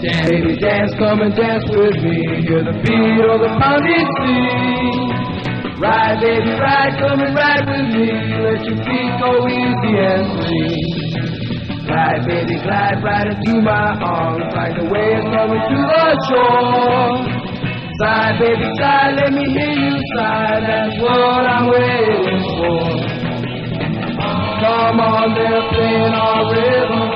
Dance, baby, dance, come and dance with me. Hear the beat of the pounding sea. Ride, baby, ride, come and ride with me. Let your feet go easy and free. Glide, baby, glide right into my arms, like the waves coming to the shore. Sigh, baby, sigh, let me hear you sigh. That's what I'm waiting for. Come on, they're playing our rhythm.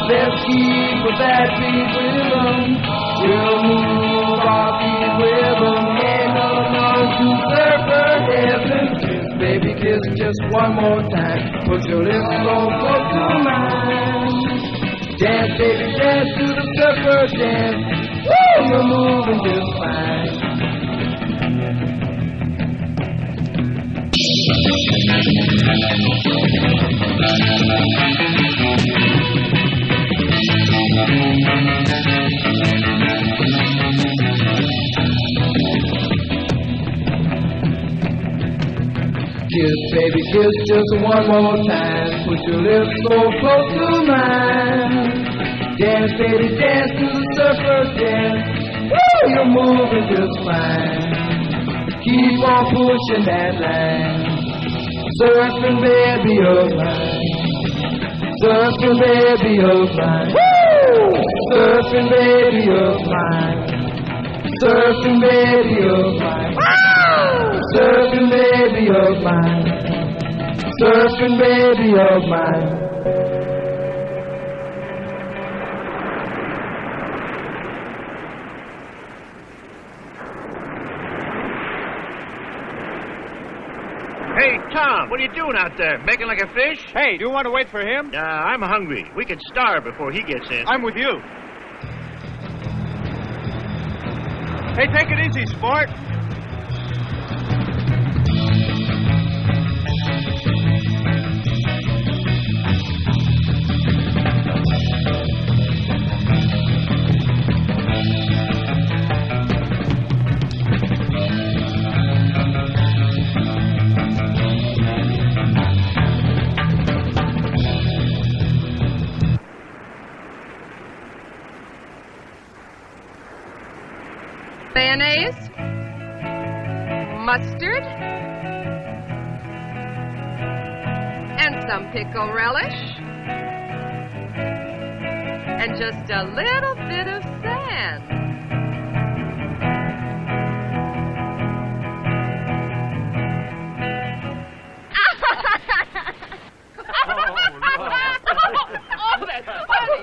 Let's keep with that beat rhythm. We'll move our feet with them. Ain't no none to surfer heaven. Kiss, baby, kiss just one more time. Put your lips so close to mine. Dance, baby, dance to the surfer dance. Woo, you're moving just fine. Kiss, baby, kiss just one more time. Put your lips so close to mine. Dance, baby, dance to the surfer dance. Woo, you're moving just fine. Keep on pushing that line. Surfing, baby, of mine. Surfing, baby, of mine. Woo! Surfing, baby, of mine. Surfing, baby, of mine. Woo! Surfing, baby, of mine. Surfing, baby, of mine. Hey, Tom, what are you doing out there? Making like a fish? Hey, do you want to wait for him? I'm hungry. We can starve before he gets in. I'm with you. Hey, take it easy, sport. Mayonnaise, mustard, and some pickle relish, and just a little bit of sand. Oh, that's funny.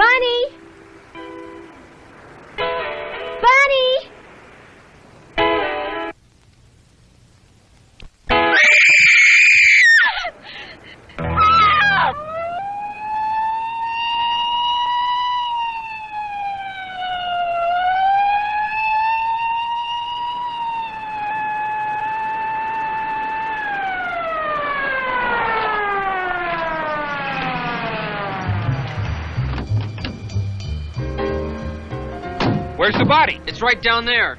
Bunny! Bunny! Where's the body? It's right down there.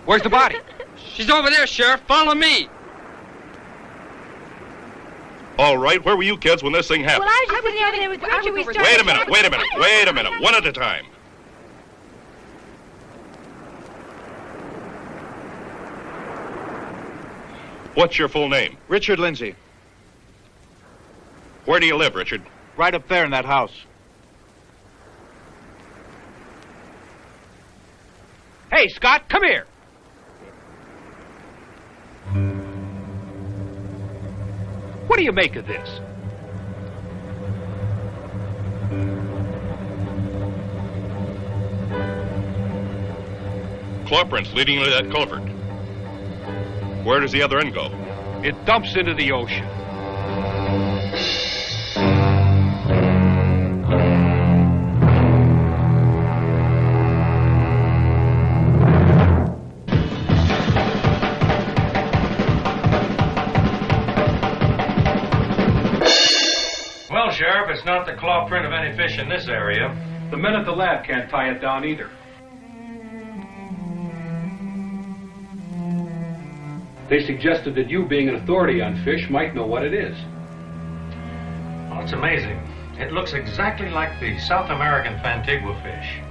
Where's the body? She's over there, Sheriff. Follow me. All right, where were you kids when this thing happened? Well, I was just sitting over there with Richard. We started... Wait a minute, one at a time. What's your full name? Richard Lindsay. Where do you live, Richard? Right up there in that house. Hey, Scott, come here. What do you make of this? Claw prints leading into that culvert. Where does the other end go? It dumps into the ocean. Well, Sheriff, it's not the claw print of any fish in this area. The men at the lab can't tie it down either. They suggested that you, being an authority on fish, might know what it is. Well, it's amazing. It looks exactly like the South American Fantigua fish.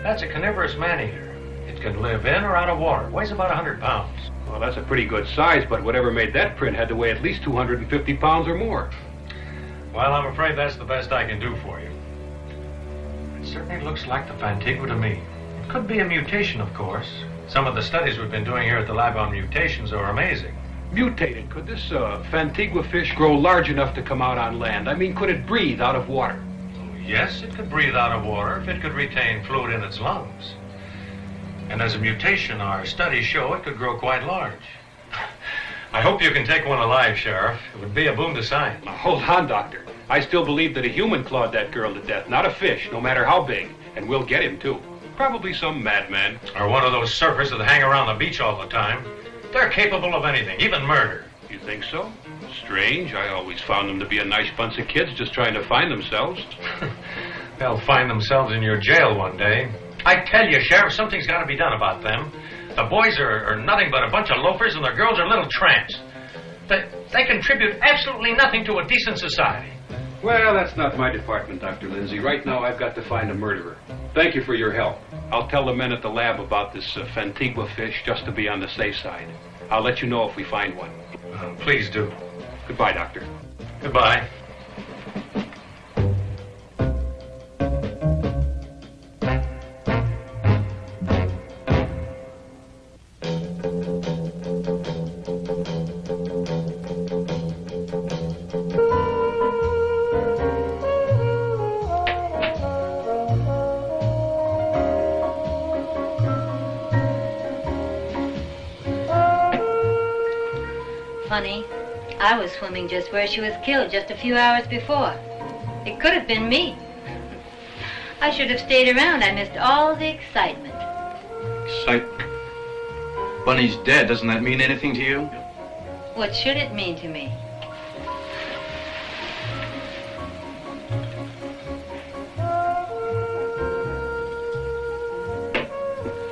That's a carnivorous man-eater. It can live in or out of water. Weighs about 100 pounds. Well, that's a pretty good size, but whatever made that print had to weigh at least 250 pounds or more. Well, I'm afraid that's the best I can do for you. It certainly looks like the Fantigua to me. It could be a mutation, of course. Some of the studies we've been doing here at the lab on mutations are amazing. Mutated. Could this Fantigua fish grow large enough to come out on land? I mean, could it breathe out of water? Oh, yes, it could breathe out of water if it could retain fluid in its lungs. And as a mutation, our studies show it could grow quite large. I hope you can take one alive, Sheriff. It would be a boon to science. Now, hold on, Doctor. I still believe that a human clawed that girl to death, not a fish, no matter how big. And we'll get him, too. Probably some madman. Or one of those surfers that hang around the beach all the time. They're capable of anything, even murder. You think so? Strange. I always found them to be a nice bunch of kids just trying to find themselves. They'll find themselves in your jail one day. I tell you, Sheriff, something's got to be done about them. The boys are nothing but a bunch of loafers, and the girls are little tramps. They contribute absolutely nothing to a decent society. Well, that's not my department, Dr. Lindsay. Right now, I've got to find a murderer. Thank you for your help. I'll tell the men at the lab about this Fantigua fish just to be on the safe side. I'll let you know if we find one. Please do. Goodbye, Doctor. Goodbye. Funny, I was swimming just where she was killed just a few hours before. It could have been me. I should have stayed around. I missed all the excitement. Excitement? Bunny's dead. Doesn't that mean anything to you? What should it mean to me?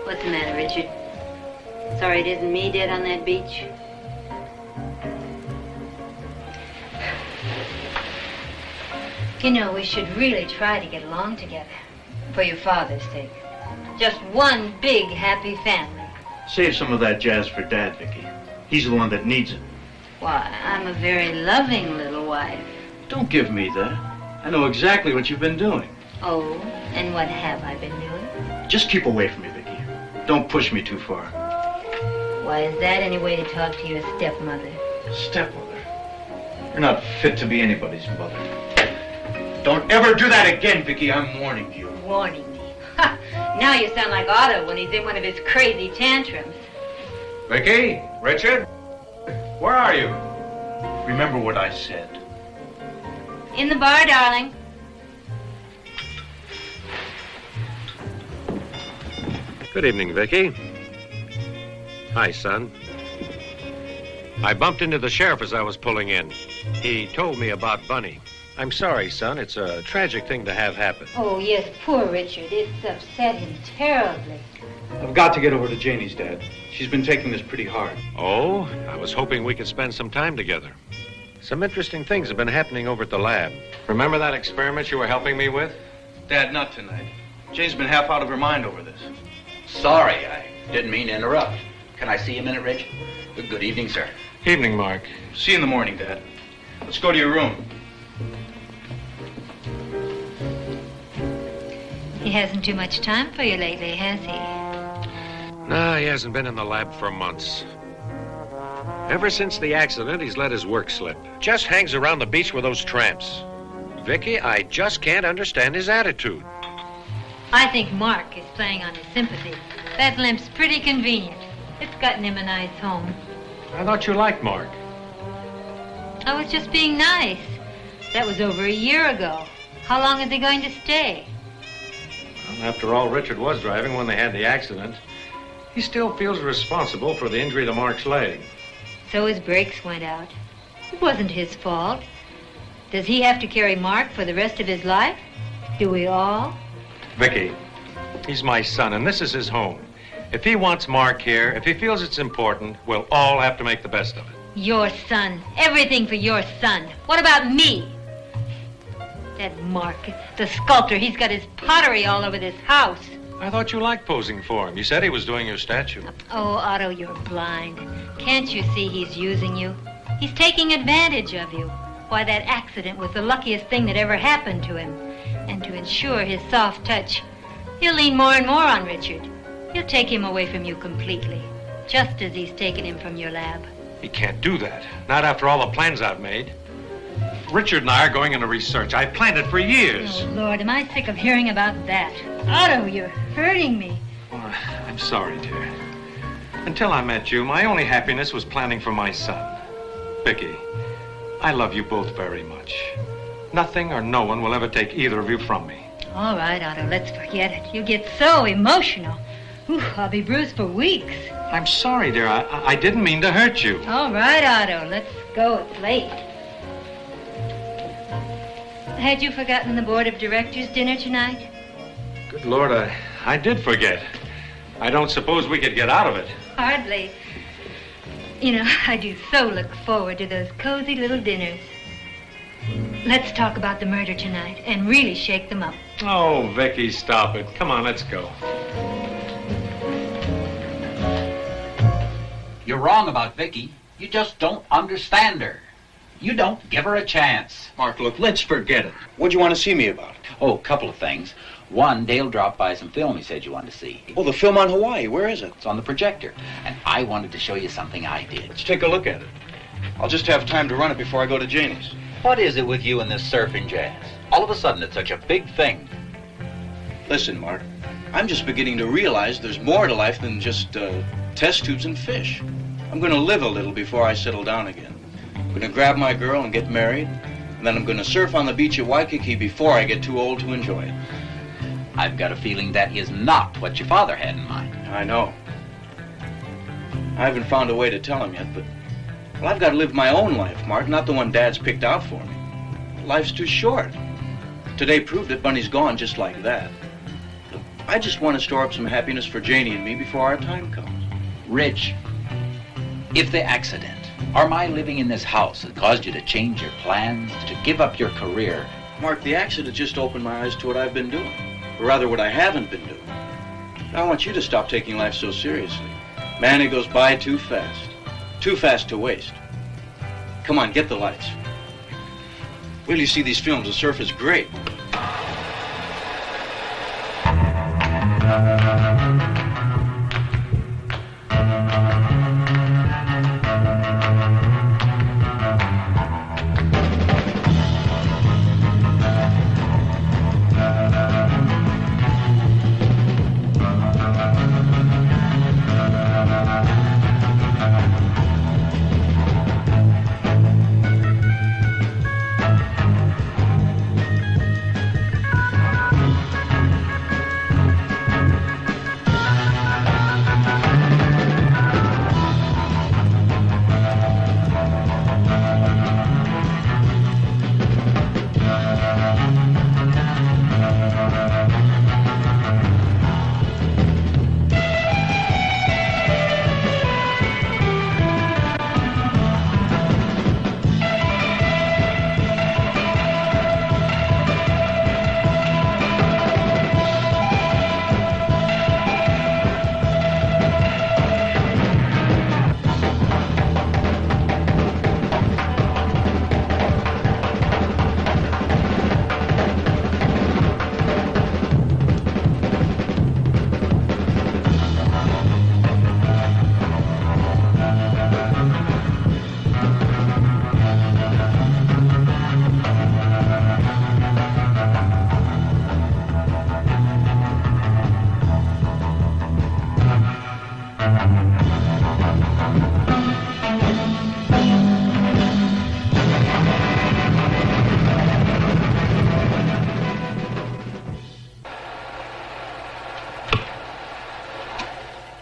What's the matter, Richard? Sorry it isn't me dead on that beach? You know, we should really try to get along together. For your father's sake. Just one big, happy family. Save some of that jazz for Dad, Vicky. He's the one that needs it. Why, I'm a very loving little wife. Don't give me that. I know exactly what you've been doing. Oh, and what have I been doing? Just keep away from me, Vicky. Don't push me too far. Why, is that any way to talk to your stepmother? Stepmother? You're not fit to be anybody's mother. Don't ever do that again, Vicky. I'm warning you. Warning me? Ha! Now you sound like Otto when he's in one of his crazy tantrums. Vicky? Richard? Where are you? Remember what I said. In the bar, darling. Good evening, Vicky. Hi, son. I bumped into the sheriff as I was pulling in. He told me about Bunny. I'm sorry, son. It's a tragic thing to have happen. Oh, yes, poor Richard. It's upset him terribly. I've got to get over to Janie's, Dad. She's been taking this pretty hard. Oh, I was hoping we could spend some time together. Some interesting things have been happening over at the lab. Remember that experiment you were helping me with? Dad, not tonight. Jane's been half out of her mind over this. Sorry, I didn't mean to interrupt. Can I see you a minute, Rich? Good evening, sir. Evening, Mark. See you in the morning, Dad. Let's go to your room. He hasn't too much time for you lately, has he? No, he hasn't been in the lab for months. Ever since the accident, he's let his work slip. Just hangs around the beach with those tramps. Vicky, I just can't understand his attitude. I think Mark is playing on his sympathy. That limp's pretty convenient. It's gotten him a nice home. I thought you liked Mark. I was just being nice. That was over a year ago. How long is he going to stay? Well, after all, Richard was driving when they had the accident. He still feels responsible for the injury to Mark's leg. So his brakes went out. It wasn't his fault. Does he have to carry Mark for the rest of his life? Do we all? Vicky, he's my son, and this is his home. If he wants Mark here, if he feels it's important, we'll all have to make the best of it. Your son. Everything for your son. What about me? That Mark, the sculptor, he's got his pottery all over this house. I thought you liked posing for him. You said he was doing your statue. Oh, Otto, you're blind. Can't you see he's using you? He's taking advantage of you. Why, that accident was the luckiest thing that ever happened to him. And to ensure his soft touch, he'll lean more and more on Richard. He'll take him away from you completely, just as he's taken him from your lab. He can't do that. Not after all the plans I've made. Richard and I are going into research. I planned it for years. Oh, Lord, am I sick of hearing about that. Otto, you're hurting me. Oh, I'm sorry, dear. Until I met you, my only happiness was planning for my son. Vicky, I love you both very much. Nothing or no one will ever take either of you from me. All right, Otto, let's forget it. You get so emotional. Ooh, I'll be bruised for weeks. I'm sorry, dear. I didn't mean to hurt you. All right, Otto, let's go. It's late. Had you forgotten the board of directors dinner tonight? Good Lord, I did forget. I don't suppose we could get out of it. Hardly. You know, I do so look forward to those cozy little dinners. Let's talk about the murder tonight and really shake them up. Oh, Vicky, stop it. Come on, let's go. You're wrong about Vicky. You just don't understand her. You don't give her a chance. Mark, look, let's forget it. What'd you want to see me about? Oh, a couple of things. One, Dale dropped by some film he said you wanted to see. Oh, the film on Hawaii. Where is it? It's on the projector. And I wanted to show you something I did. Let's take a look at it. I'll just have time to run it before I go to Janie's. What is it with you and this surfing jazz? All of a sudden, it's such a big thing. Listen, Mark, I'm just beginning to realize there's more to life than just test tubes and fish. I'm going to live a little before I settle down again. I'm going to grab my girl and get married, and then I'm going to surf on the beach at Waikiki before I get too old to enjoy it. I've got a feeling that is not what your father had in mind. I know. I haven't found a way to tell him yet, but... Well, I've got to live my own life, Mark, not the one Dad's picked out for me. Life's too short. Today proved it. Bunny's gone just like that. Look, I just want to store up some happiness for Janie and me before our time comes. Rich, if the accident or my living in this house has caused you to change your plans, to give up your career... Mark, the accident just opened my eyes to what I've been doing. Or rather, what I haven't been doing. I want you to stop taking life so seriously. Man, it goes by too fast. Too fast to waste. Come on, get the lights. Will you see these films? The surf is great.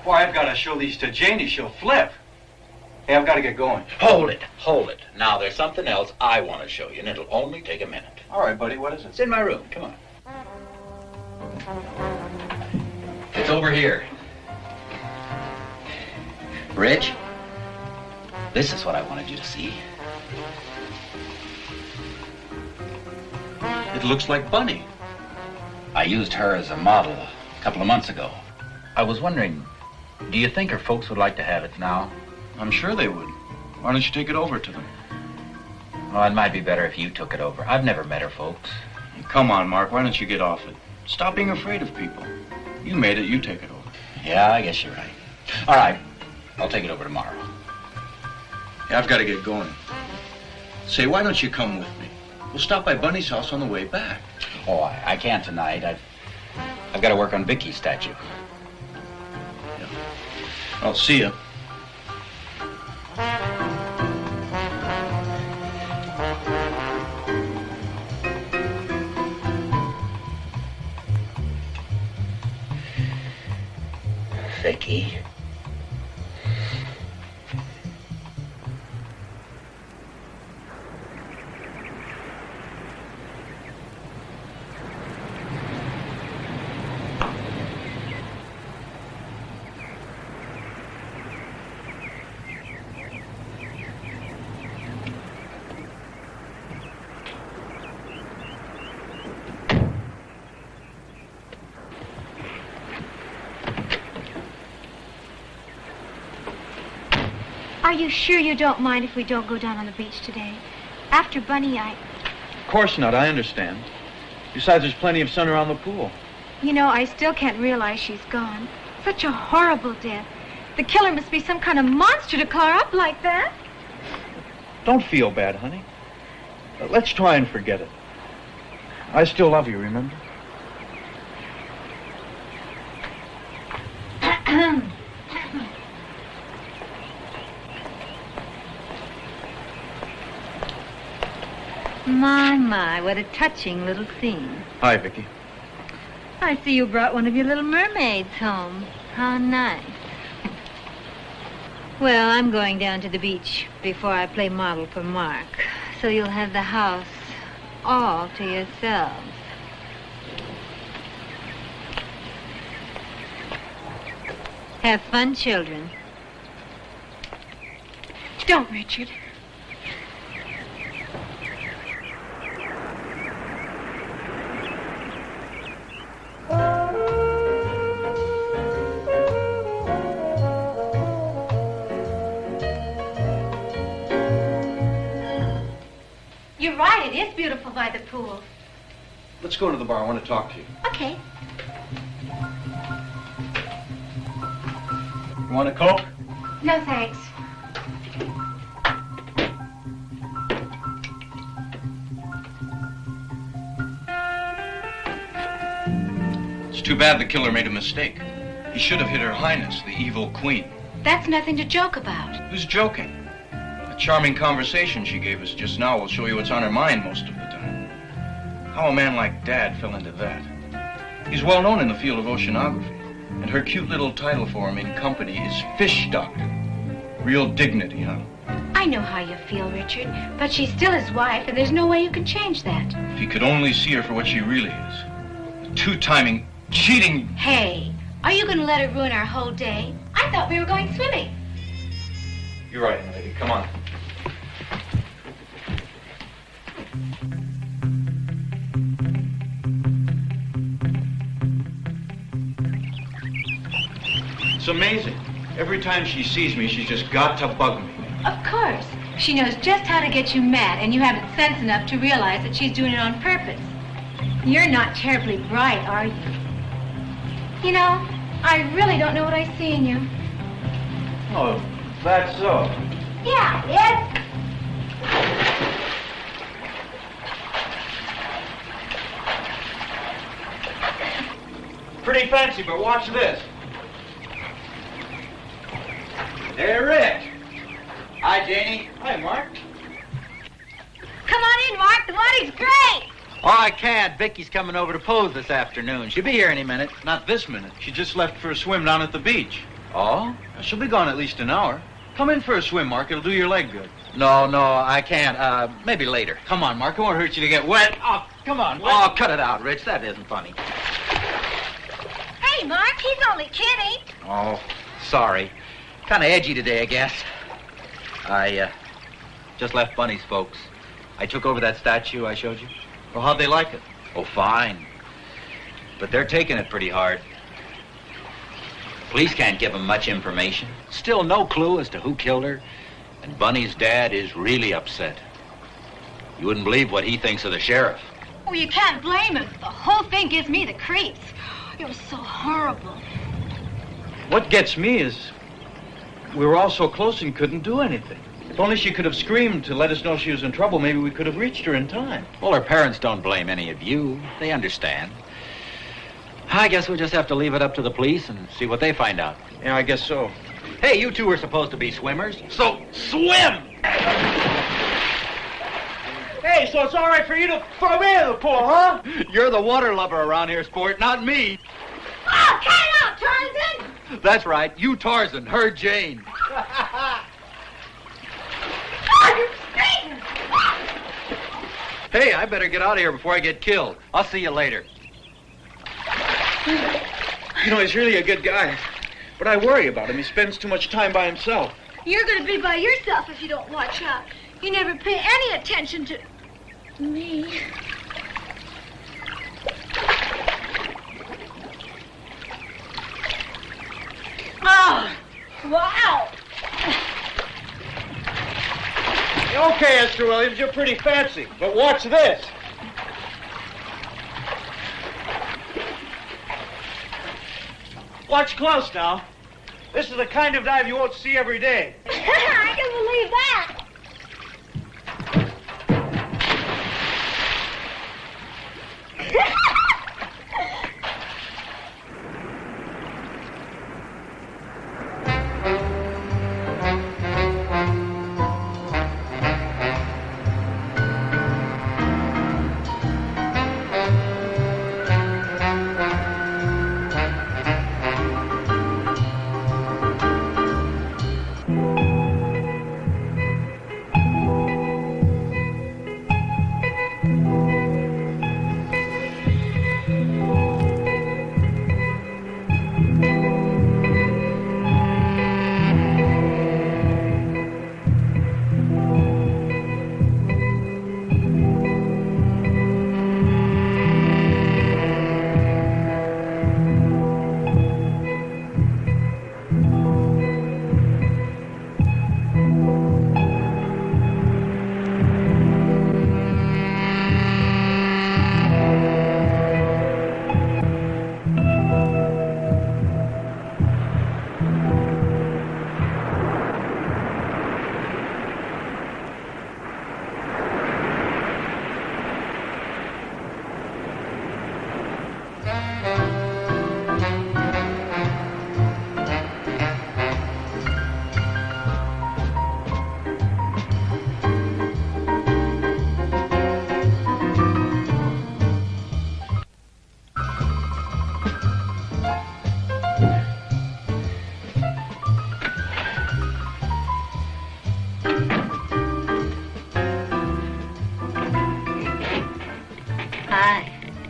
Why, I've got to show these to Janie. She'll flip. Hey, I've got to get going. Hold it. Now, there's something else I want to show you, and it'll only take a minute. All right, buddy, what is it? It's in my room. Come on. It's over here. Rich, this is what I wanted you to see. It looks like Bunny. I used her as a model a couple of months ago. I was wondering, do you think her folks would like to have it now? I'm sure they would. Why don't you take it over to them? Well, it might be better if you took it over. I've never met her folks. Come on, Mark, why don't you get off it? Stop being afraid of people. You made it, you take it over. Yeah, I guess you're right. All right, I'll take it over tomorrow. Yeah, I've got to get going. Say, why don't you come with me? We'll stop by Bunny's house on the way back. Oh, I can't tonight. I've got to work on Vicky's statue. Yeah. I'll see you. Vicky. Are you sure you don't mind if we don't go down on the beach today? After Bunny, Of course not, I understand. Besides, there's plenty of sun around the pool. You know, I still can't realize she's gone. Such a horrible death. The killer must be some kind of monster to color up like that. Don't feel bad, honey. Let's try and forget it. I still love you, remember? My, what a touching little scene. Hi, Vicky. I see you brought one of your little mermaids home. How nice. Well, I'm going down to the beach before I play model for Mark, so you'll have the house all to yourselves. Have fun, children. Don't, Richard. You're right, it is beautiful by the pool. Let's go to the bar. I want to talk to you. Okay. You want a Coke? No, thanks. It's too bad the killer made a mistake. He should have hit Her Highness, the evil queen. That's nothing to joke about. Who's joking? The charming conversation she gave us just now will show you what's on her mind most of the time. How a man like Dad fell into that. He's well known in the field of oceanography, and her cute little title for him in company is Fish Doctor. Real dignity, huh? I know how you feel, Richard, but she's still his wife, and there's no way you can change that. If he could only see her for what she really is. A two-timing, cheating... Hey, are you going to let her ruin our whole day? I thought we were going swimming. You're right, lady. Come on. It's amazing. Every time she sees me, she's just got to bug me. Of course. She knows just how to get you mad, and you haven't sense enough to realize that she's doing it on purpose. You're not terribly bright, are you? You know, I really don't know what I see in you. Oh, that's so. Yeah, yes. Pretty fancy, but watch this. Hey, Rick. Hi, Janie. Hi, Mark. Come on in, Mark. The water's great. Oh, I can't. Vicky's coming over to pose this afternoon. She'll be here any minute. Not this minute. She just left for a swim down at the beach. Oh? She'll be gone at least an hour. Come in for a swim, Mark. It'll do your leg good. No, I can't. Maybe later. Come on, Mark. It won't hurt you to get wet. Oh, come on. Oh, cut it out, Rich. That isn't funny. Hey, Mark, he's only kidding. Oh, sorry. Kind of edgy today, I guess. I just left Bunny's folks. I took over that statue I showed you. Well, how'd they like it? Oh, fine. But they're taking it pretty hard. Police can't give them much information. Still no clue as to who killed her. And Bunny's dad is really upset. You wouldn't believe what he thinks of the sheriff. Oh, you can't blame him. The whole thing gives me the creeps. It was so horrible. What gets me is we were all so close and couldn't do anything. If only she could have screamed to let us know she was in trouble, maybe we could have reached her in time. Well, her parents don't blame any of you. They understand. I guess we'll just have to leave it up to the police and see what they find out. Yeah, I guess so. Hey, you two were supposed to be swimmers. So, swim! Hey, so it's all right for you to throw me in the pool, huh? You're the water lover around here, sport, not me. Oh, cut it out, Tarzan! That's right. You Tarzan, her Jane. Oh, you're screaming! Hey, I better get out of here before I get killed. I'll see you later. You know, he's really a good guy. But I worry about him. He spends too much time by himself. You're going to be by yourself if you don't watch out. You never pay any attention to me. Oh, wow. Okay, Esther Williams, you're pretty fancy. But watch this. Watch close now. This is the kind of dive you won't see every day. I can believe that.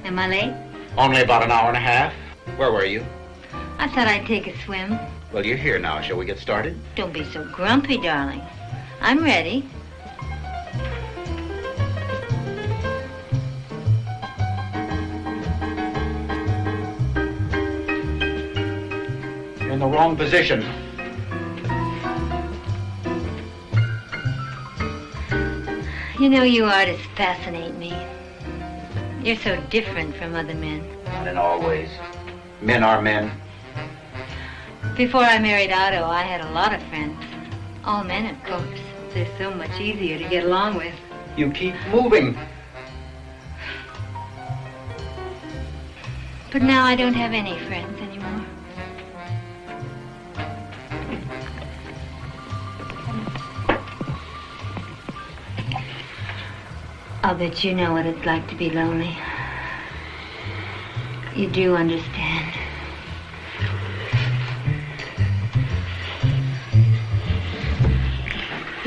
Am I late? Only about an hour and a half. Where were you? I thought I'd take a swim. Well, you're here now. Shall we get started? Don't be so grumpy, darling. I'm ready. You're in the wrong position. You know, you artists fascinate me. You're so different from other men. Not in all ways. Men are men. Before I married Otto, I had a lot of friends. All men, of course. They're so much easier to get along with. You keep moving. But now I don't have any friends anymore. I'll bet you know what it's like to be lonely. You do understand.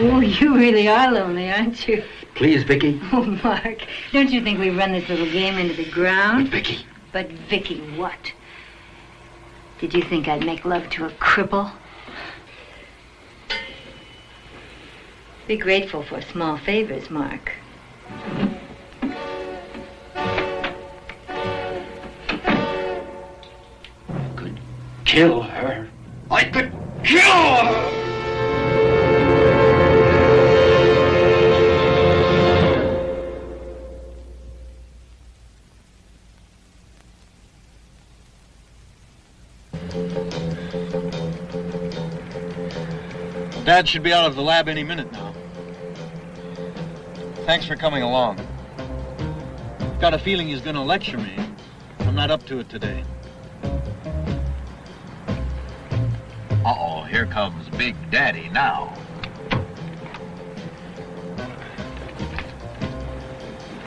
Oh, you really are lonely, aren't you? Please, Vicky. Oh, Mark, don't you think we run this little game into the ground? But, Vicky. But, Vicky, what? Did you think I'd make love to a cripple? Be grateful for small favors, Mark. Kill her. I could kill her! Dad should be out of the lab any minute now. Thanks for coming along. Got a feeling he's going to lecture me. I'm not up to it today. Uh-oh, here comes Big Daddy now.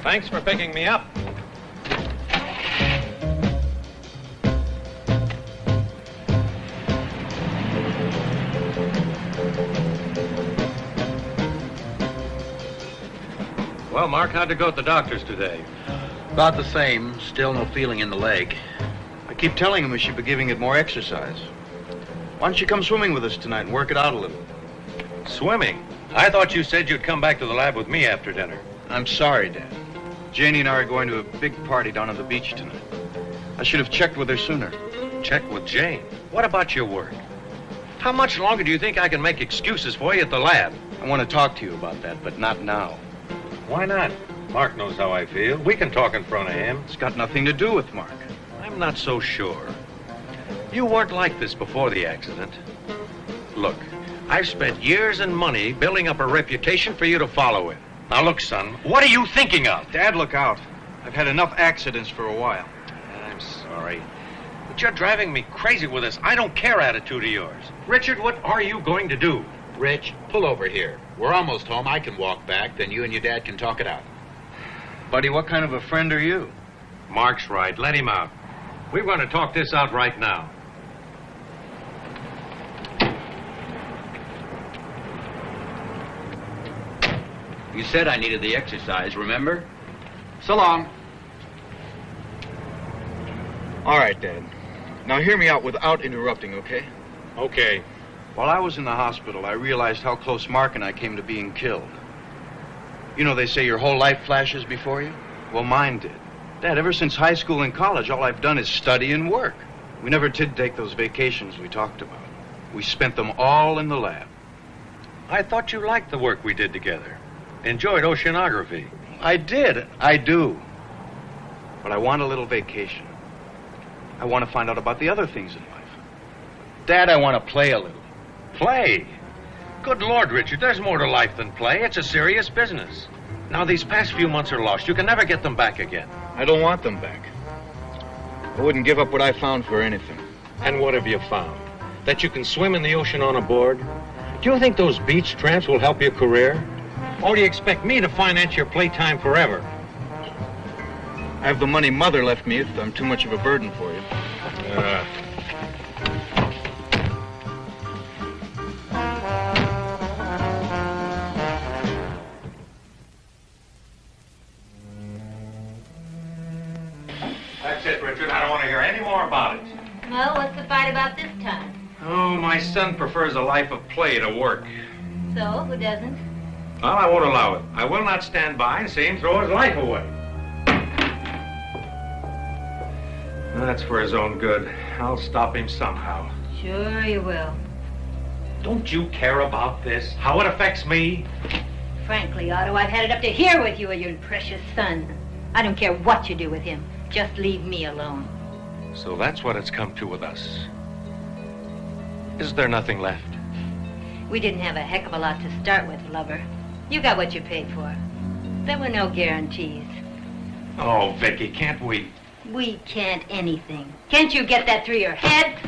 Thanks for picking me up. Well, Mark, how'd it go at the doctor's today? About the same. Still no feeling in the leg. I keep telling him we should be giving it more exercise. Why don't you come swimming with us tonight and work it out a little? Swimming? I thought you said you'd come back to the lab with me after dinner. I'm sorry, Dad. Janie and I are going to a big party down on the beach tonight. I should have checked with her sooner. Check with Jane? What about your work? How much longer do you think I can make excuses for you at the lab? I want to talk to you about that, but not now. Why not? Mark knows how I feel. We can talk in front of him. It's got nothing to do with Mark. I'm not so sure. You weren't like this before the accident. Look, I've spent years and money building up a reputation for you to follow in. Now look, son, what are you thinking of? Dad, look out. I've had enough accidents for a while. I'm sorry. But you're driving me crazy with this I don't care attitude of yours. Richard, what are you going to do? Rich, pull over here. We're almost home. I can walk back. Then you and your dad can talk it out. Buddy, what kind of a friend are you? Mark's right. Let him out. We're going to talk this out right now. You said I needed the exercise, remember? So long. All right, Dad. Now hear me out without interrupting, okay? Okay. While I was in the hospital, I realized how close Mark and I came to being killed. You know, they say your whole life flashes before you? Well, mine did. Dad, ever since high school and college, all I've done is study and work. We never did take those vacations we talked about. We spent them all in the lab. I thought you liked the work we did together. Enjoyed oceanography. I did. I do. But I want a little vacation. I want to find out about the other things in life. Dad, I want to play a little. Play? Good Lord, Richard, there's more to life than play. It's a serious business. Now, these past few months are lost. You can never get them back again. I don't want them back. I wouldn't give up what I found for anything. And what have you found? That you can swim in the ocean on a board? Do you think those beach tramps will help your career? Or do you expect me to finance your playtime forever? I have the money Mother left me if I'm too much of a burden for you. That's it, Richard. I don't want to hear any more about it. Well, what's the fight about this time? Oh, my son prefers a life of play to work. So, who doesn't? Well, I won't allow it. I will not stand by and see him throw his life away. That's for his own good. I'll stop him somehow. Sure you will. Don't you care about this? How it affects me? Frankly, Otto, I've had it up to here with you and your precious son. I don't care what you do with him. Just leave me alone. So that's what it's come to with us. Is there nothing left? We didn't have a heck of a lot to start with, lover. You got what you paid for. There were no guarantees. Oh, Vicky, can't we? We can't anything. Can't you get that through your head?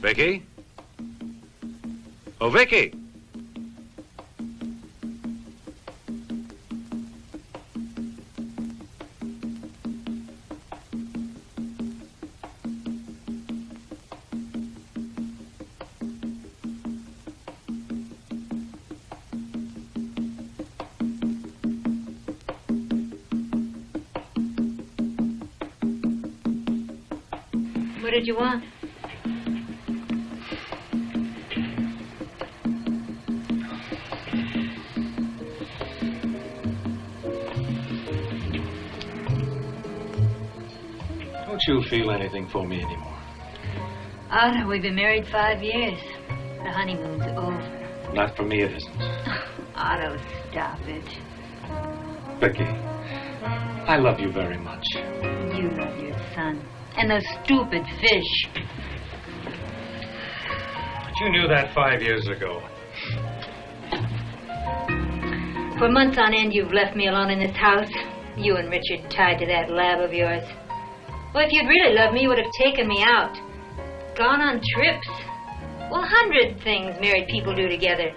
Vicky? Oh, Vicky! What did you want? Don't you feel anything for me anymore? Otto, we've been married 5 years. The honeymoon's over. Not for me, it isn't. Otto, stop it. Vicky, I love you very much. You love your son. And those stupid fish. But you knew that 5 years ago. For months on end, you've left me alone in this house. You and Richard tied to that lab of yours. Well, if you'd really loved me, you would have taken me out. Gone on trips. Well, 100 things married people do together.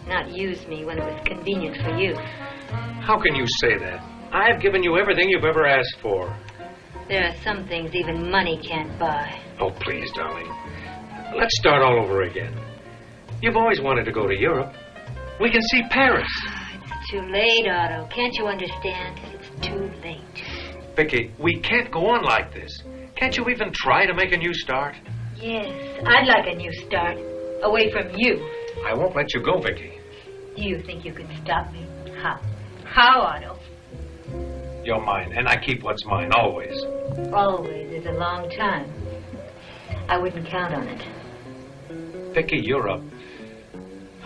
Not used me when it was convenient for you. How can you say that? I've given you everything you've ever asked for. There are some things even money can't buy. Oh, please, darling. Let's start all over again. You've always wanted to go to Europe. We can see Paris. It's too late, Otto. Can't you understand? It's too late. Vicky, we can't go on like this. Can't you even try to make a new start? Yes, I'd like a new start. Away from you. I won't let you go, Vicky. Do you think you can stop me? How? How, Otto? You're mine, and I keep what's mine, always. Always is a long time. I wouldn't count on it. Vicky, you're a...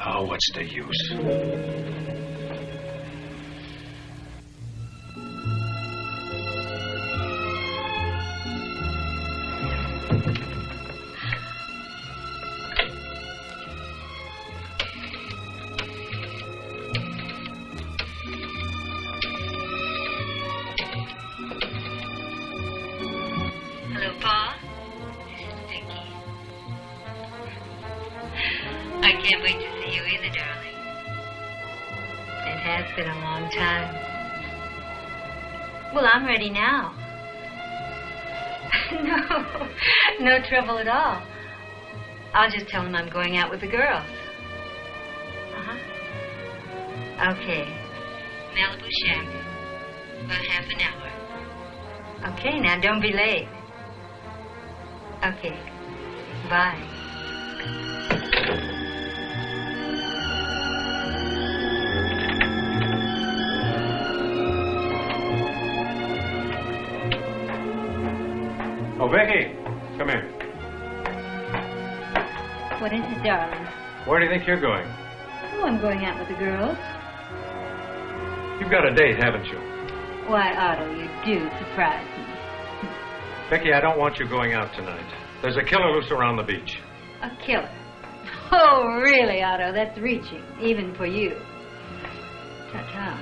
Oh, what's the use? I can't wait to see you either, darling. It has been a long time. Well, I'm ready now. No trouble at all. I'll just tell him I'm going out with the girls. Okay. Malibu Shack. About half an hour. Okay, now don't be late. Okay. Bye. Oh, Vicky, come here. What is it, darling? Where do you think you're going? Oh, I'm going out with the girls. You've got a date, haven't you? Why, Otto, you do surprise me. Vicky, I don't want you going out tonight. There's a killer loose around the beach. A killer? Oh, really, Otto? That's reaching, even for you. Ta-ta.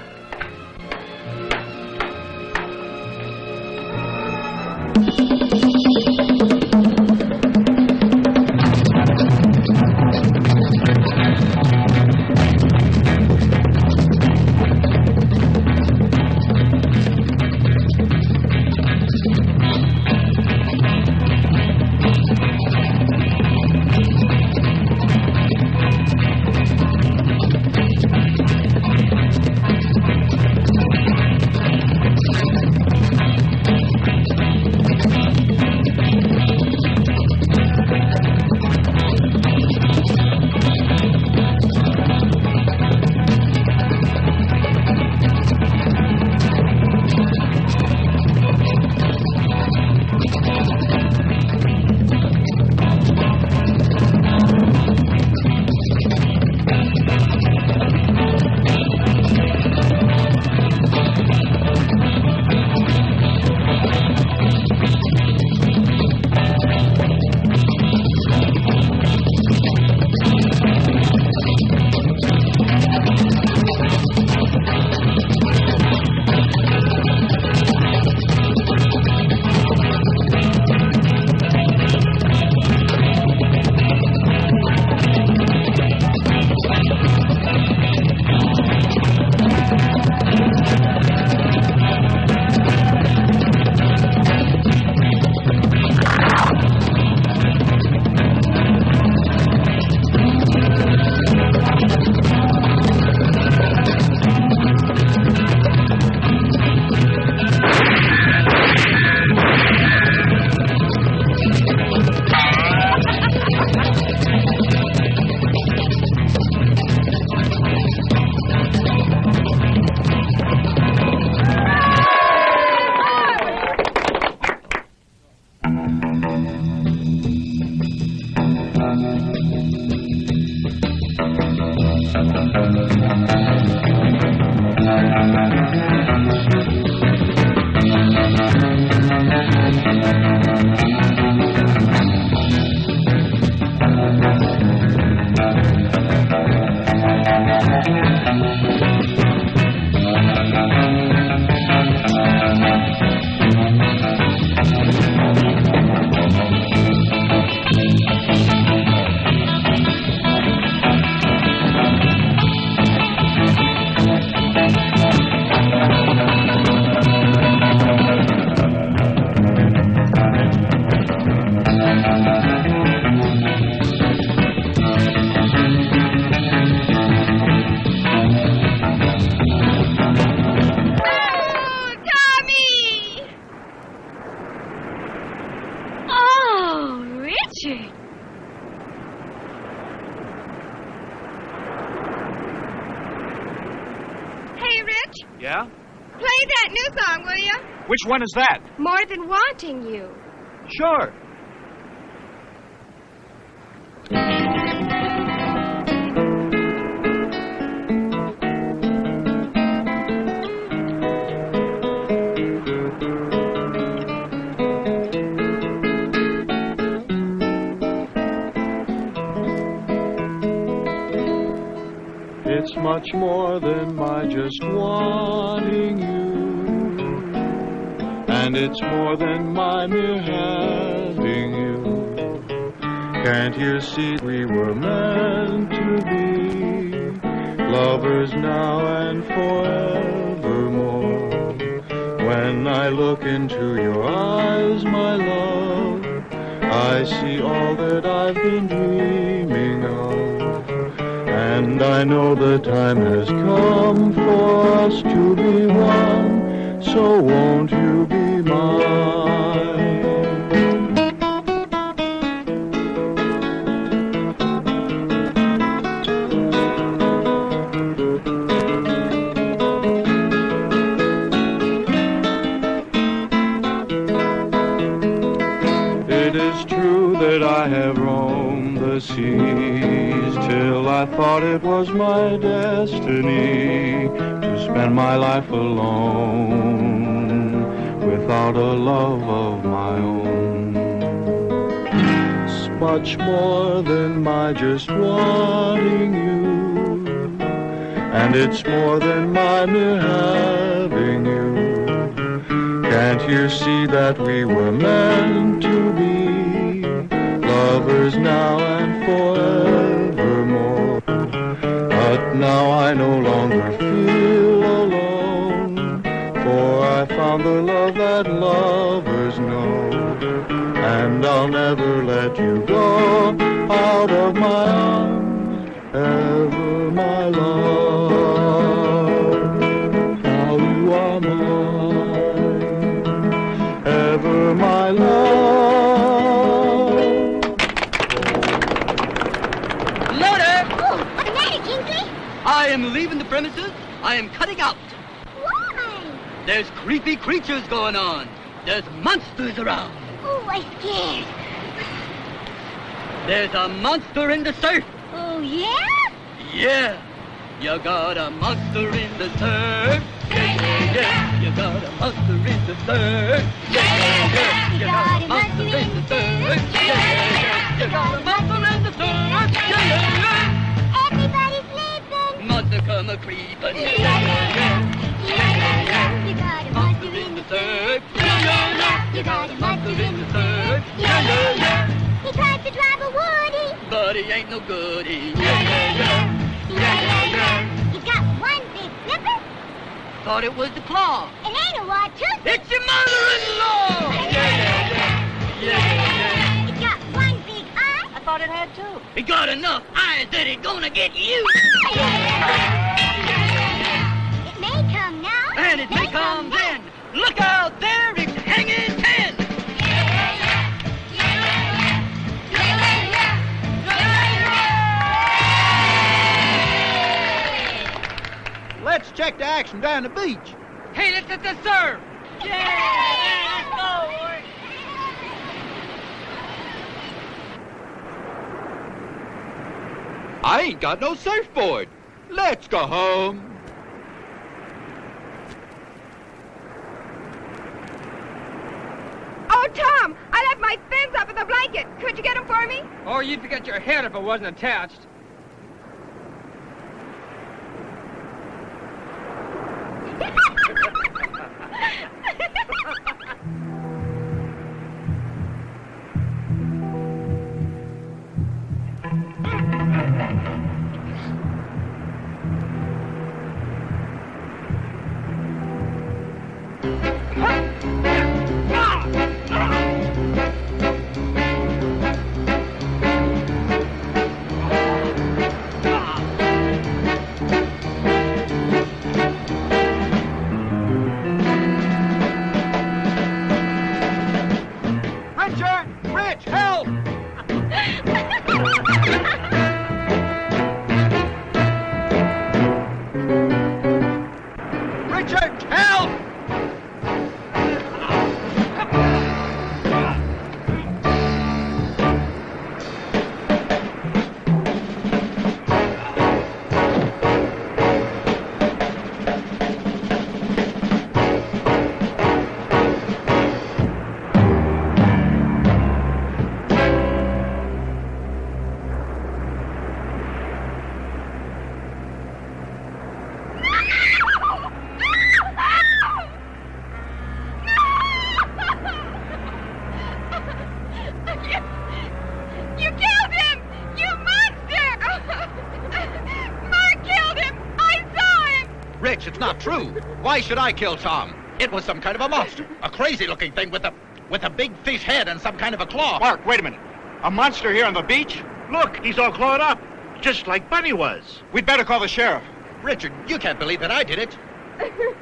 Yeah? Play that new song, will you? Which one is that? More Than Wanting You. Sure. It's much more than my just wanting you, and it's more than my mere having you. Can't you see we were meant to be lovers now and forevermore? When I look into your eyes, my love, I see all that I've been dreaming of. And I know the time has come for us to be one, so won't you be mine? It is true that I have roamed the seas till I thought it was my destiny to spend my life alone without a love of my own. It's much more than my just wanting you, and it's more than my mere having you. Can't you see that we were meant to be lovers now and forevermore? But now I no longer feel alone, for I found the love that lovers know. And I'll never let you go out of my arms, ever, my love. Now you are mine, ever, my love. I am leaving the premises. I am cutting out. Why? There's creepy creatures going on. There's monsters around. Oh, I'm scared. There's a monster in the surf. Oh, yeah? Yeah. You got a monster in the surf. Yeah. You got a monster in the surf. Yeah. You got a monster in the surf. Yeah. You got a monster in the surf. Yeah. Everybody's sleeping. Monster come a creeping. You got a monster in the surf. You got a monster in the surf. He tries to drive a Woody, but he ain't no goodie. He's got one big flipper. Thought it was the claw. It ain't a wad tooth. It's your mother-in-law. Yeah. It's got one big eye. I thought it had two. He got enough eyes that it's gonna get you. It may come now. And it may come then. Look out there, it's hanging 10. Let's check the action down the beach. Hey, let's hit the surf. Yeah, let's go. I ain't got no surfboard. Let's go home. Oh, Tom, I left my fins up in the blanket. Could you get them for me? Oh, you'd forget your head if it wasn't attached. Nonsense. It's not true. Why should I kill Tom? It was some kind of a monster. A crazy-looking thing with a big fish head and some kind of a claw. Mark, wait a minute. A monster here on the beach? Look, he's all clawed up. Just like Bunny was. We'd better call the sheriff. Richard, you can't believe that I did it.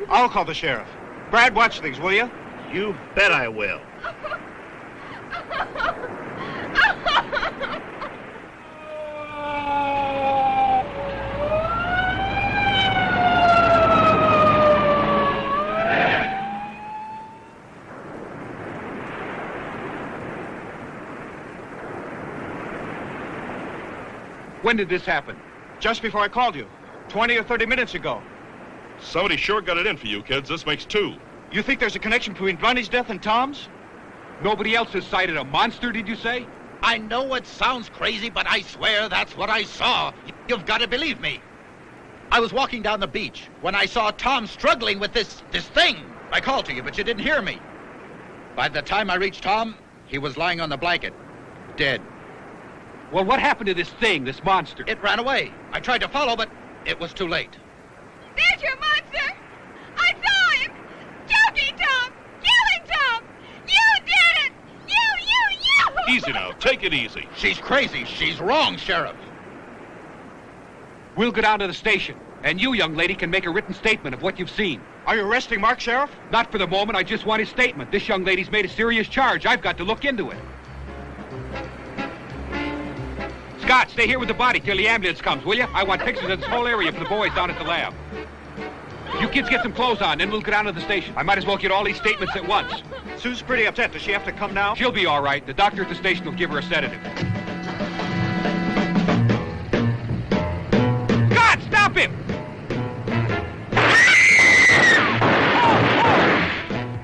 I'll call the sheriff. Brad, watch things, will you? You bet I will. When did this happen? Just before I called you. 20 or 30 minutes ago. Somebody sure got it in for you, kids. This makes 2. You think there's a connection between Bunny's death and Tom's? Nobody else has sighted a monster, did you say? I know it sounds crazy, but I swear that's what I saw. You've got to believe me. I was walking down the beach when I saw Tom struggling with this thing. I called to you, but you didn't hear me. By the time I reached Tom, he was lying on the blanket, dead. Well, what happened to this thing, this monster? It ran away. I tried to follow, but it was too late. There's your monster! I saw him! Choking Tom! Killing Tom! You did it! You! Easy now. Take it easy. She's crazy. She's wrong, Sheriff. We'll go down to the station, and you, young lady, can make a written statement of what you've seen. Are you arresting Mark, Sheriff? Not for the moment. I just want his statement. This young lady's made a serious charge. I've got to look into it. Scott, stay here with the body till the ambulance comes, will you? I want pictures of this whole area for the boys down at the lab. You kids get some clothes on, then we'll go down to the station. I might as well get all these statements at once. Sue's pretty upset. Does she have to come now? She'll be all right. The doctor at the station will give her a sedative. Scott, stop him!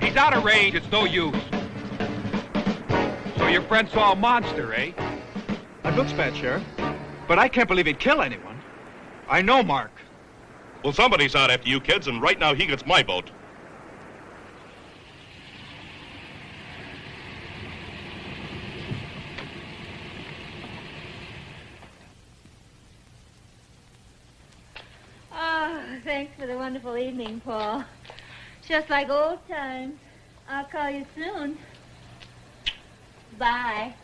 He's out of range. It's no use. So your friend saw a monster, eh? That looks bad, Sheriff. But I can't believe he'd kill anyone. I know Mark. Well, somebody's out after you kids, and right now he gets my vote. Oh, thanks for the wonderful evening, Paul. Just like old times. I'll call you soon. Bye.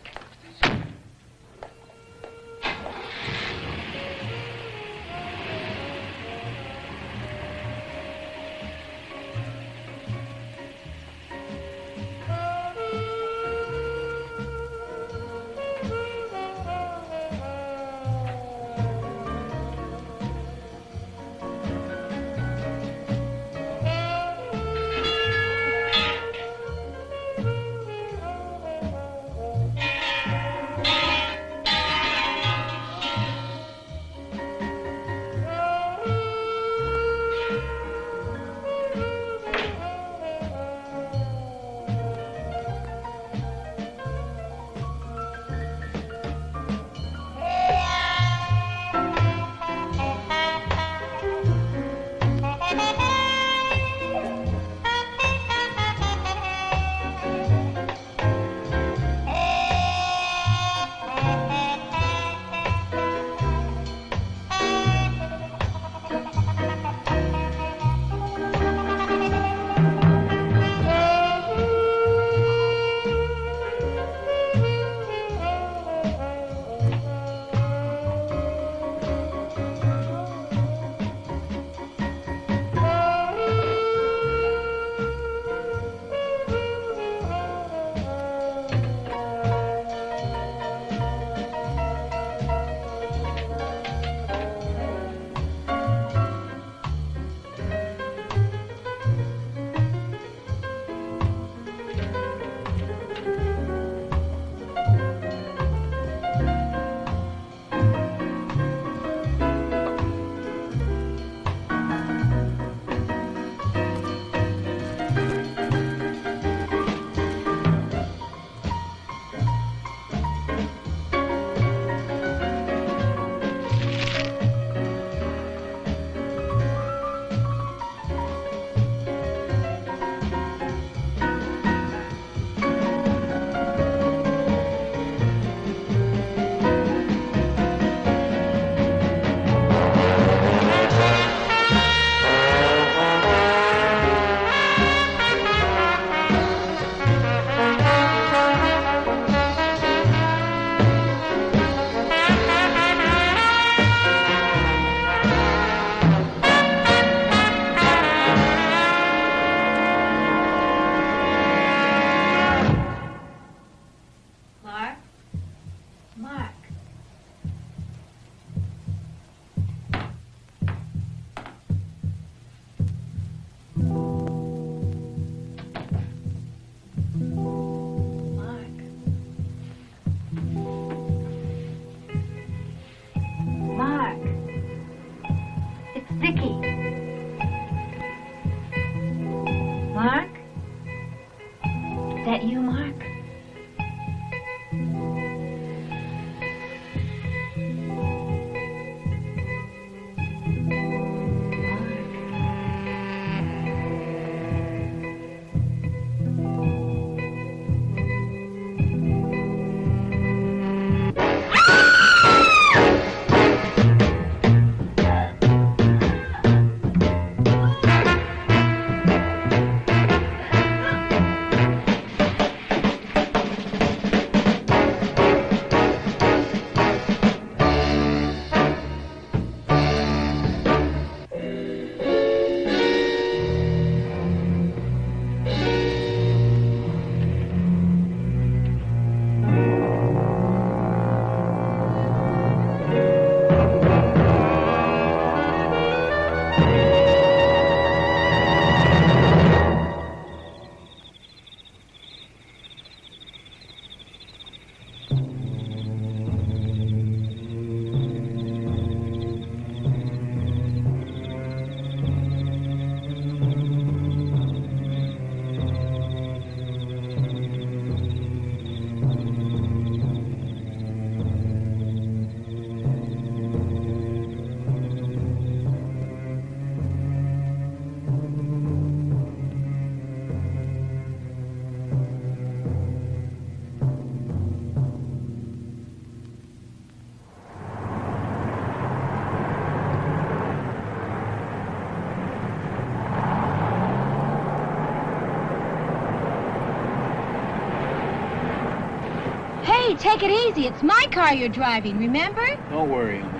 Hey, take it easy. It's my car you're driving, remember? Don't worry, honey.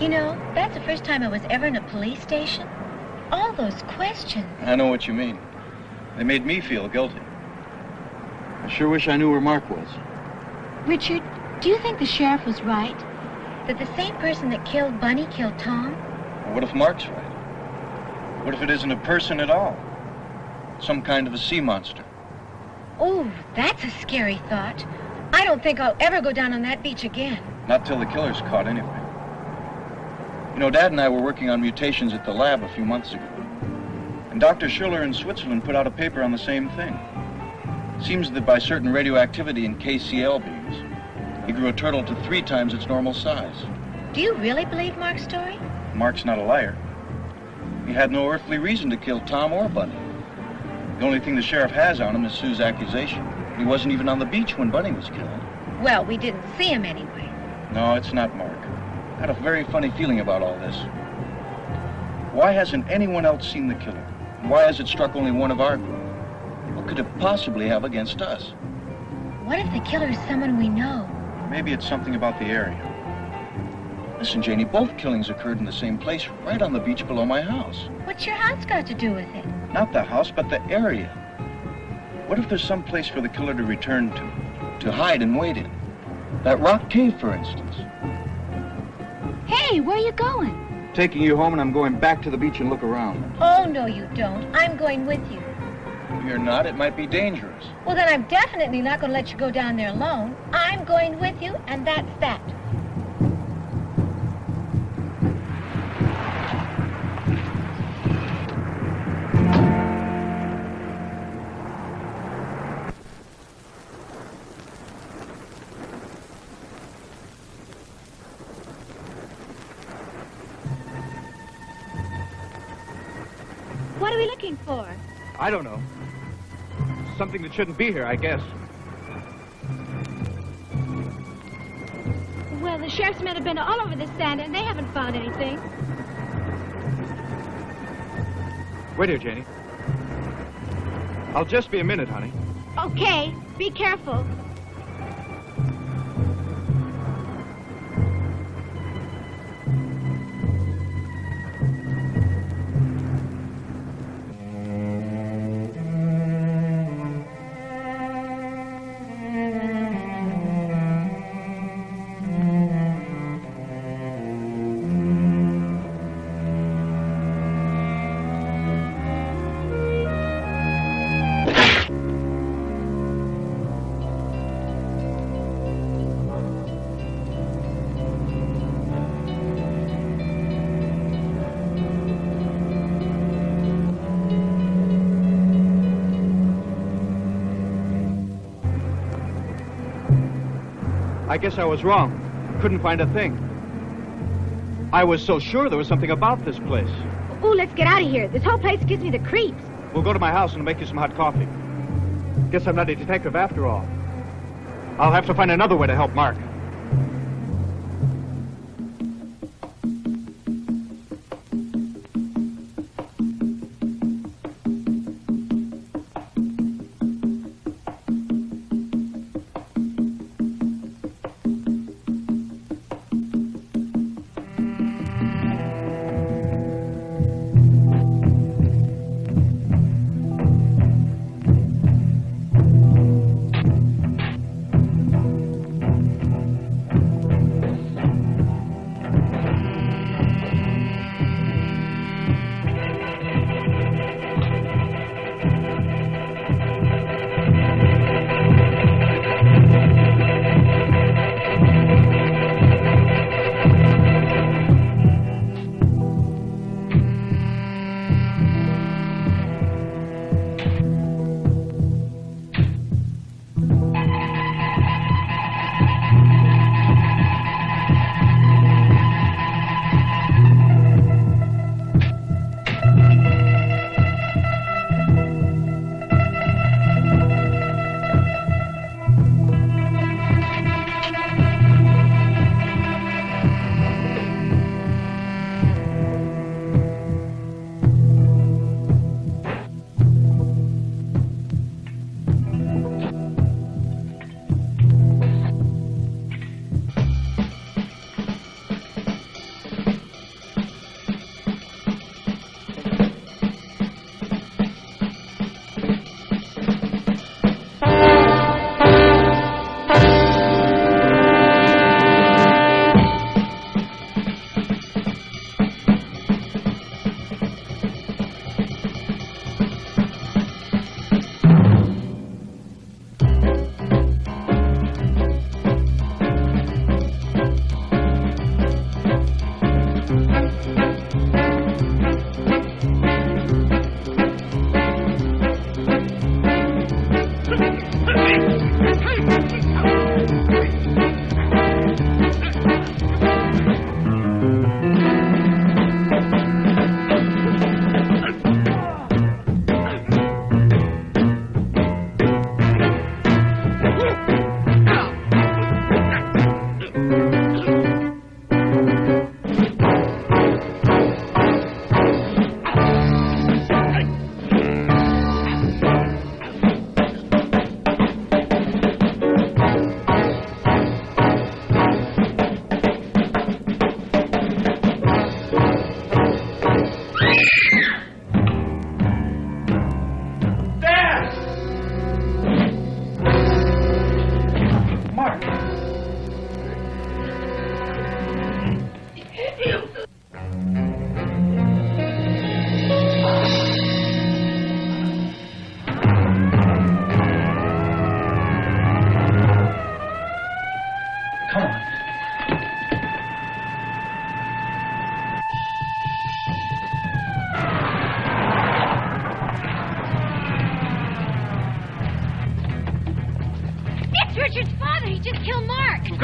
You know, that's the first time I was ever in a police station. All those questions. I know what you mean. They made me feel guilty. I sure wish I knew where Mark was. Richard, do you think the sheriff was right? That the same person that killed Bunny killed Tom? What if Mark's right? What if it isn't a person at all? Some kind of a sea monster. Oh, that's a scary thought. I don't think I'll ever go down on that beach again. Not till the killer's caught, anyway. You know, Dad and I were working on mutations at the lab a few months ago. And Dr. Schiller in Switzerland put out a paper on the same thing. Seems that by certain radioactivity in KCl beams, he grew a turtle to 3 times its normal size. Do you really believe Mark's story? Mark's not a liar. He had no earthly reason to kill Tom or Bunny. The only thing the sheriff has on him is Sue's accusation. He wasn't even on the beach when Bunny was killed. Well, we didn't see him anyway. No, it's not Mark. I had a very funny feeling about all this. Why hasn't anyone else seen the killer? Why has it struck only one of our group? What could it possibly have against us? What if the killer is someone we know? Maybe it's something about the area. Listen, Janie, both killings occurred in the same place, right on the beach below my house. What's your house got to do with it? Not the house, but the area. What if there's some place for the killer to return to hide and wait in? That rock cave, for instance. Hey, where are you going? Taking you home, and I'm going back to the beach and look around. Oh, no, you don't. I'm going with you. You're not. It might be dangerous. Well, then I'm definitely not going to let you go down there alone. I'm going with you, and that's that. What are we looking for? I don't know. Something that shouldn't be here, I guess. Well, the sheriff's men have been all over this sand, and they haven't found anything. Wait here, Janie. I'll just be a minute, honey. Okay, be careful. I guess I was wrong. Couldn't find a thing. I was so sure there was something about this place. Ooh, let's get out of here. This whole place gives me the creeps. We'll go to my house and I'll make you some hot coffee. Guess I'm not a detective after all. I'll have to find another way to help Mark.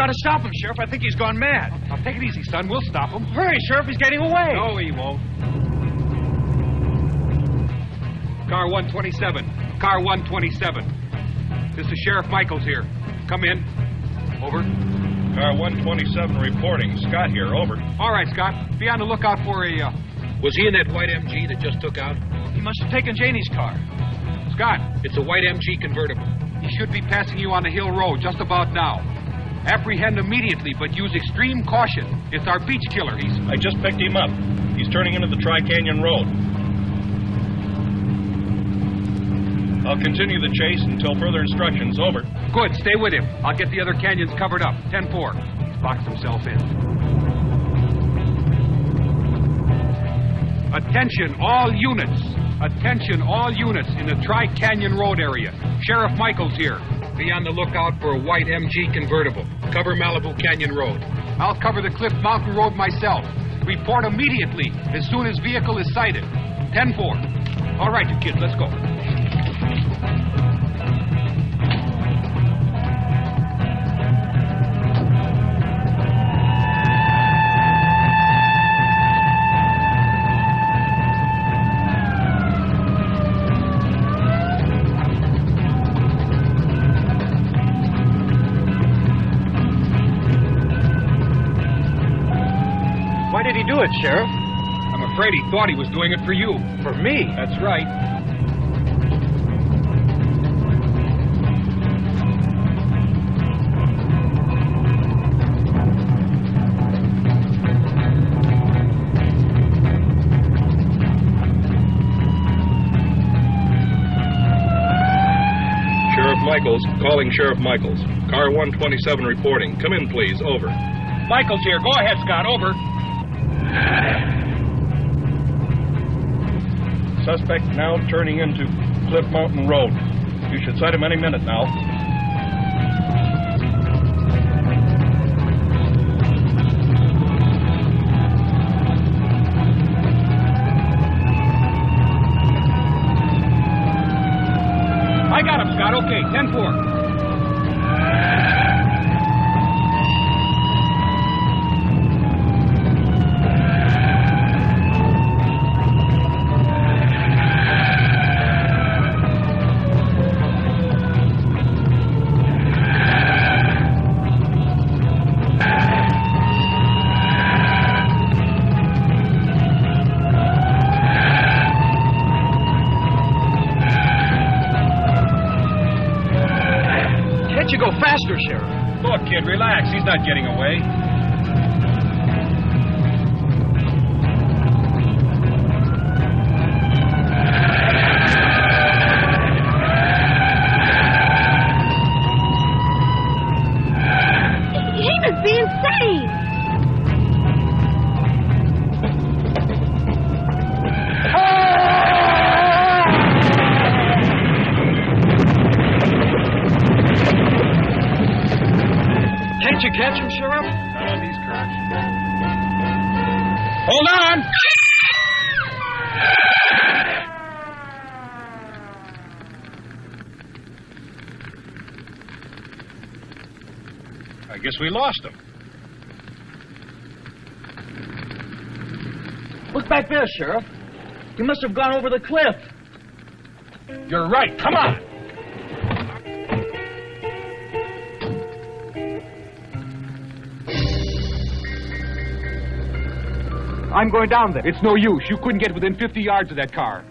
To stop him, Sheriff. I think he's gone mad. Now, take it easy, son. We'll stop him. Hurry, Sheriff. He's getting away. No, he won't. Car 127. Car 127. This is Sheriff Michaels here. Come in. Over. Car 127 reporting. Scott here. Over. All right, Scott. Be on the lookout for a... Was he in that white MG that just took out? He must have taken Janie's car. Scott, it's a white MG convertible. He should be passing you on the Hill Road just about now. Apprehend immediately, but use extreme caution. It's our beach killer. I just picked him up. He's turning into the Tri-Canyon Road. I'll continue the chase until further instructions. Over. Good. Stay with him. I'll get the other canyons covered up. 10-4. He's boxed himself in. Attention, all units. Attention, all units in the Tri-Canyon Road area. Sheriff Michaels here. Be on the lookout for a white MG convertible. Cover Malibu Canyon Road. I'll cover the Cliff Mountain Road myself. Report immediately as soon as vehicle is sighted. 10-4. All right, you kids, let's go. Why did he do it, Sheriff? I'm afraid he thought he was doing it for you. For me? That's right. Sheriff Michaels, calling Sheriff Michaels. Car 127 reporting. Come in, please. Over. Michaels here. Go ahead, Scott. Over. Suspect now turning into Cliff Mountain Road. You should sight him any minute now. I got him, Scott. Okay, 10-4. Faster, Sheriff. Look, kid, relax. He's not getting away. He must be insane. Can't you catch him, Sheriff? Not on these curves. Hold on! I guess we lost him. Look back there, Sheriff. He must have gone over the cliff. You're right. Come on. I'm going down there. It's no use. You couldn't get within 50 yards of that car.